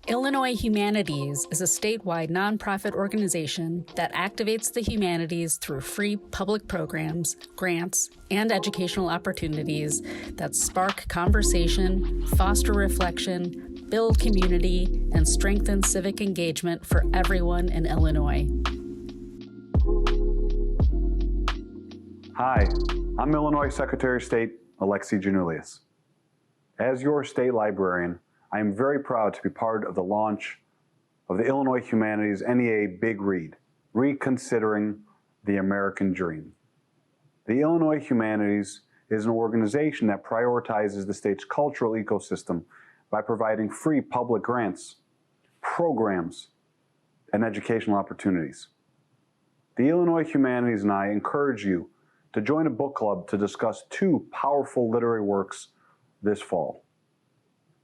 Illinois Humanities is a statewide nonprofit organization that activates the humanities through free public programs, grants, and educational opportunities that spark conversation, foster reflection, build community, and strengthen civic engagement for everyone in Illinois. Hi, I'm Illinois Secretary of State Alexi Janulius. As your state librarian, I am very proud to be part of the launch of the Illinois Humanities NEA Big Read, Reconsidering the American Dream. The Illinois Humanities is an organization that prioritizes the state's cultural ecosystem by providing free public grants, programs, and educational opportunities. The Illinois Humanities and I encourage you to join a book club to discuss two powerful literary works this fall.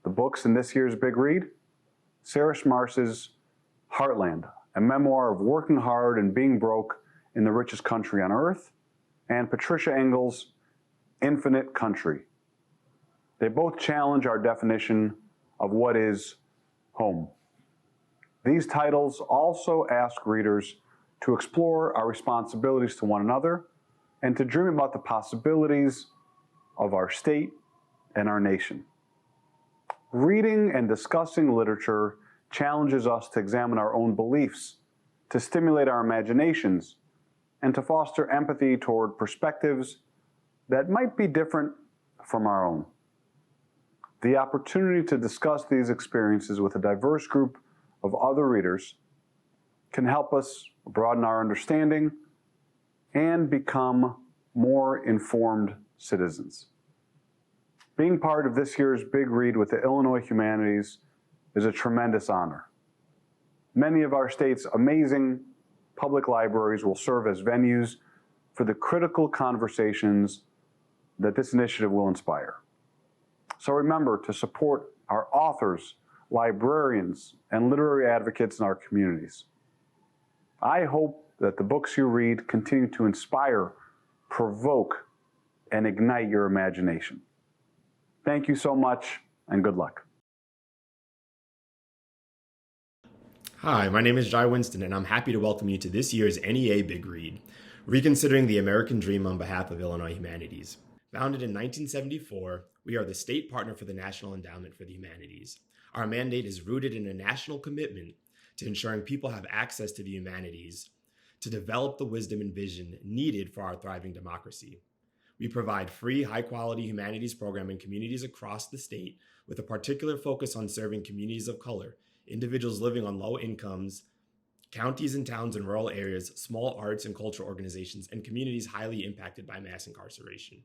The books in this year's Big Read: Sarah Schmartz's Heartland, a memoir of working hard and being broke in the richest country on earth, and Patricia Engel's Infinite Country. They both challenge our definition of what is home. These titles also ask readers to explore our responsibilities to one another and to dream about the possibilities of our state and our nation. Reading and discussing literature challenges us to examine our own beliefs, to stimulate our imaginations, and to foster empathy toward perspectives that might be different from our own. The opportunity to discuss these experiences with a diverse group of other readers can help us broaden our understanding and become more informed citizens. Being part of this year's Big Read with the Illinois Humanities is a tremendous honor. Many of our state's amazing public libraries will serve as venues for the critical conversations that this initiative will inspire. So remember to support our authors, librarians, and literary advocates in our communities. I hope that the books you read continue to inspire, provoke, and ignite your imagination. Thank you so much, and good luck. Hi, my name is Winston, and I'm happy to welcome you to this year's NEA Big Read, Reconsidering the American Dream on behalf of Illinois Humanities. Founded in 1974, we are the state partner for the National Endowment for the Humanities. Our mandate is rooted in a national commitment to ensuring people have access to the humanities to develop the wisdom and vision needed for our thriving democracy. We provide free, high-quality humanities program in communities across the state with a particular focus on serving communities of color, individuals living on low incomes, counties and towns in rural areas, small arts and cultural organizations, and communities highly impacted by mass incarceration.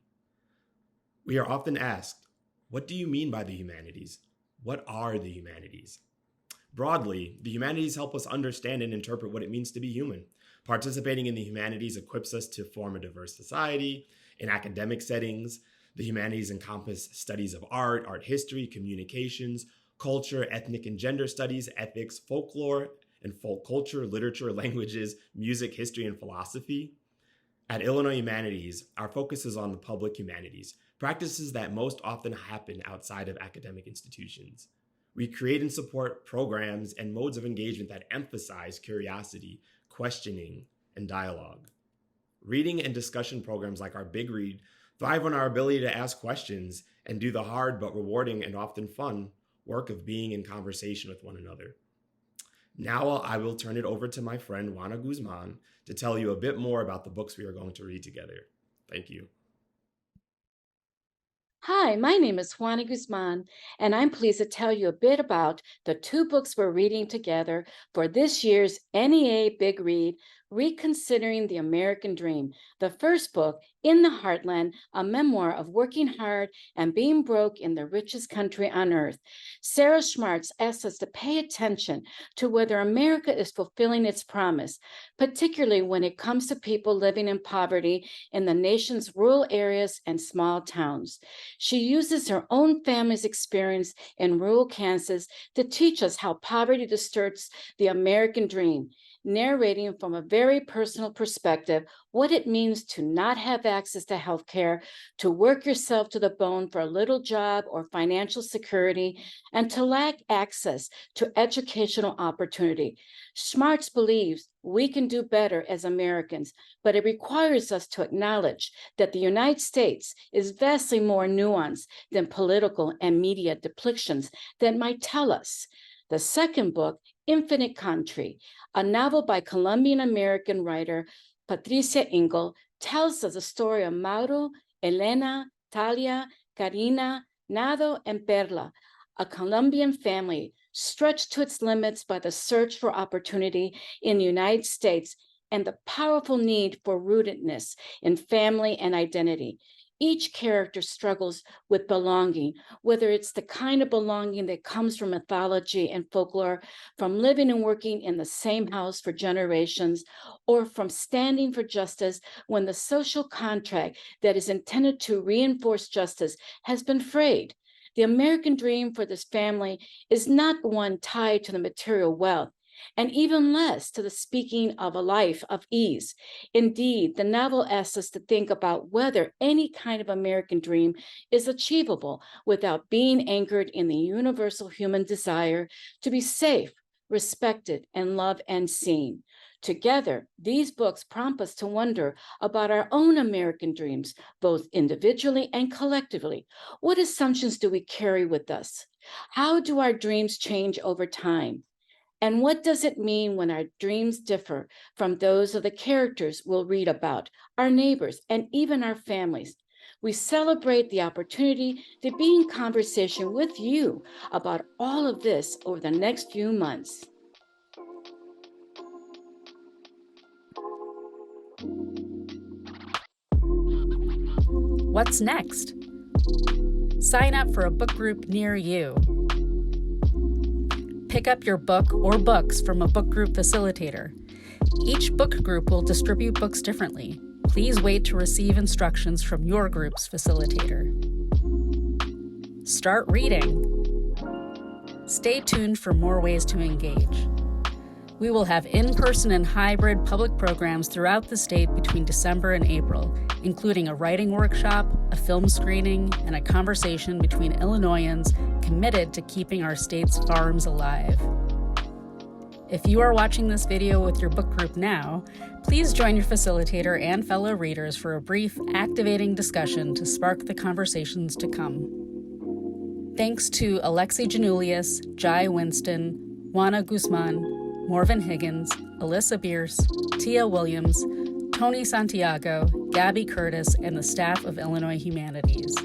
We are often asked, what do you mean by the humanities? What are the humanities? Broadly, the humanities help us understand and interpret what it means to be human. Participating in the humanities equips us to form a diverse society. In academic settings, the humanities encompass studies of art, art history, communications, culture, ethnic and gender studies, ethics, folklore and folk culture, literature, languages, music, history, and philosophy. At Illinois Humanities, our focus is on the public humanities, practices that most often happen outside of academic institutions. We create and support programs and modes of engagement that emphasize curiosity, questioning, and dialogue. Reading and discussion programs like our Big Read thrive on our ability to ask questions and do the hard but rewarding and often fun work of being in conversation with one another. Now I will turn it over to my friend Juani Guzman to tell you a bit more about the books we are going to read together. Thank you. Hi, my name is Juani Guzman, and I'm pleased to tell you a bit about the two books we're reading together for this year's NEA Big Read, Reconsidering the American Dream. The first book, In the Heartland, a memoir of working hard and being broke in the richest country on earth. Sarah Schmartz asks us to pay attention to whether America is fulfilling its promise, particularly when it comes to people living in poverty in the nation's rural areas and small towns. She uses her own family's experience in rural Kansas to teach us how poverty distorts the American dream. narrating from a very personal perspective what it means to not have access to healthcare, to work yourself to the bone for a little job or financial security, and to lack access to educational opportunity. Schmartz believes we can do better as Americans, but it requires us to acknowledge that the United States is vastly more nuanced than political and media depictions that might tell us. The second book, Infinite Country, a novel by Colombian-American writer Patricia Engel, tells us the story of Mauro, Elena, Talia, Karina, Nado, and Perla, a Colombian family stretched to its limits by the search for opportunity in the United States and the powerful need for rootedness in family and identity. Each character struggles with belonging, whether it's the kind of belonging that comes from mythology and folklore, from living and working in the same house for generations, or from standing for justice when the social contract that is intended to reinforce justice has been frayed. The American dream for this family is not one tied to the material wealth, and even less to the speaking of a life of ease. Indeed, the novel asks us to think about whether any kind of American dream is achievable without being anchored in the universal human desire to be safe, respected, and loved and seen. Together, these books prompt us to wonder about our own American dreams, both individually and collectively. What assumptions do we carry with us? How do our dreams change over time? And what does it mean when our dreams differ from those of the characters we'll read about, our neighbors, and even our families? We celebrate the opportunity to be in conversation with you about all of this over the next few months. What's next? Sign up for a book group near you. Pick up your book or books from a book group facilitator. Each book group will distribute books differently. Please wait to receive instructions from your group's facilitator. Start reading. Stay tuned for more ways to engage. We will have in-person and hybrid public programs throughout the state between December and April, including a writing workshop, a film screening, and a conversation between Illinoisans committed to keeping our state's farms alive. If you are watching this video with your book group now, please join your facilitator and fellow readers for a brief, activating discussion to spark the conversations to come. Thanks to Alexi Janulius, Jai Winston, Juani Guzman, Morven Higgins, Alyssa Bierce, Tia Williams, Tony Santiago, Gabby Curtis, and the staff of Illinois Humanities.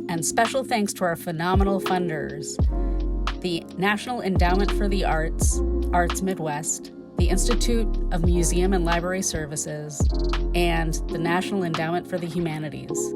And special thanks to our phenomenal funders, the National Endowment for the Arts, Arts Midwest, the Institute of Museum and Library Services, and the National Endowment for the Humanities.